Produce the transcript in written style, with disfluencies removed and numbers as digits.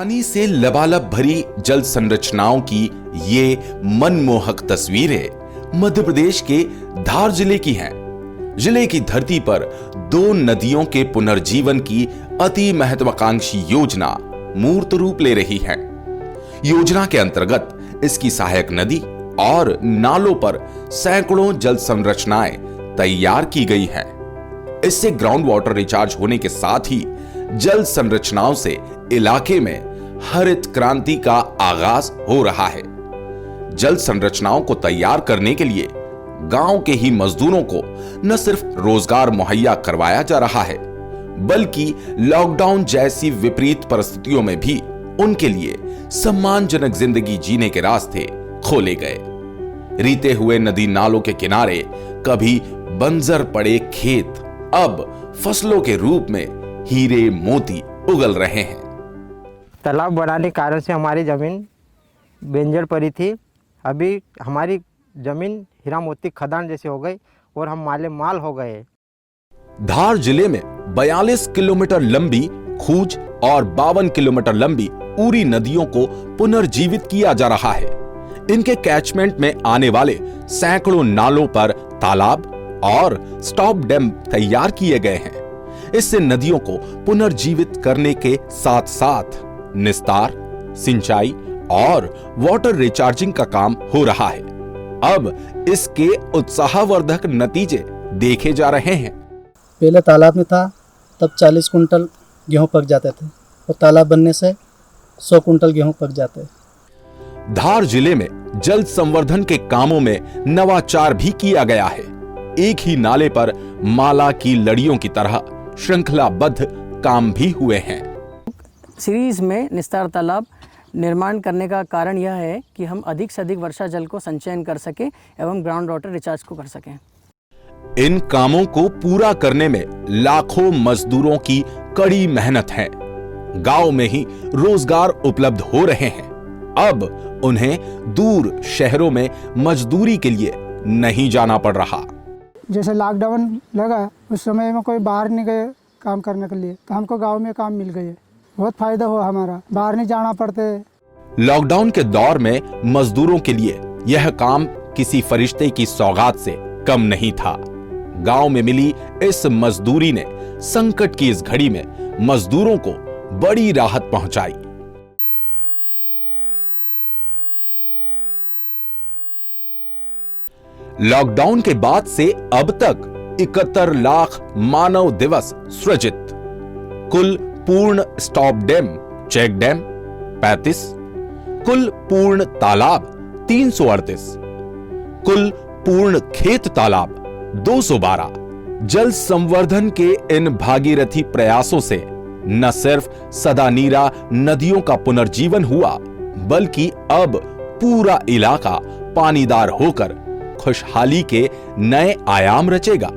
पानी से लबालब भरी जल संरचनाओं की ये मनमोहक तस्वीरें मध्य प्रदेश के धार जिले की हैं। जिले की धरती पर दो नदियों के पुनर्जीवन की अति महत्वाकांक्षी योजना मूर्त रूप ले रही है। योजना के अंतर्गत इसकी सहायक नदी और नालों पर सैकड़ों जल संरचनाएं तैयार की गई हैं। इससे ग्राउंड वाटर रिचार्ज होने के साथ ही जल संरचनाओं से इलाके में हरित क्रांति का आगाज हो रहा है। जल संरचनाओं को तैयार करने के लिए गांव के ही मजदूरों को न सिर्फ रोजगार मुहैया करवाया जा रहा है, बल्कि लॉकडाउन जैसी विपरीत परिस्थितियों में भी उनके लिए सम्मानजनक जिंदगी जीने के रास्ते खोले गए। रीते हुए नदी नालों के किनारे कभी बंजर पड़े खेत अब फसलों के रूप में हीरे मोती उगल रहे हैं। तालाब बनाने के कारण से हमारी ज़मीन बंजर पड़ी थी। अभी हमारी ज़मीन हीरा मोती खदान जैसी हो गई और हम माले माल हो गए। धार जिले में 42 किलोमीटर लंबी खूज और 52 किलोमीटर लंबी उरी नदियों को पुनर्जीवित किया जा रहा है। इनके कैचमेंट में आने वाले सैकड़ों नालों पर तालाब और स्टॉप डैम तैयार किए गए हैं। इससे नदियों को पुनर्जीवित करने के साथ साथ निस्तार, सिंचाई और वाटर रिचार्जिंग का काम हो रहा है। अब इसके उत्साहवर्धक नतीजे देखे जा रहे हैं। पहले तालाब में था तब 40 कुंटल गेहूं पक जाते थे और तालाब बनने से 100 कुंटल गेहूं पक जाते हैं। धार जिले में जल संवर्धन के कामों में नवाचार भी किया गया है। एक ही नाले पर माला की लड़ियों की तरह श्रृंखलाबद्ध काम भी हुए हैं। सीरीज में निस्तार तालाब निर्माण करने का कारण यह है कि हम अधिक से अधिक वर्षा जल को संचयन कर सकें एवं ग्राउंड वाटर रिचार्ज को कर सकें। इन कामों को पूरा करने में लाखों मजदूरों की कड़ी मेहनत है। गांव में ही रोजगार उपलब्ध हो रहे हैं। अब उन्हें दूर शहरों में मजदूरी के लिए नहीं जाना पड़ रहा। जैसे लॉकडाउन लगा उस समय में कोई बाहर नहीं गए काम करने के लिए, तो हमको गांव में काम मिल गए। बहुत फायदा हुआ हमारा, बाहर नहीं जाना पड़ते। लॉकडाउन के दौर में मजदूरों के लिए यह काम किसी फरिश्ते की सौगात से कम नहीं था। गांव में मिली इस मजदूरी ने संकट की इस घड़ी में मजदूरों को बड़ी राहत पहुंचाई। लॉकडाउन के बाद से अब तक 71 लाख मानव दिवस सृजित। कुल पूर्ण स्टॉप डैम, चेक डैम 35, कुल पूर्ण तालाब 338, कुल पूर्ण खेत तालाब 212। जल संवर्धन के इन भागीरथी प्रयासों से न सिर्फ सदानीरा नदियों का पुनर्जीवन हुआ, बल्कि अब पूरा इलाका पानीदार होकर खुशहाली के नए आयाम रचेगा।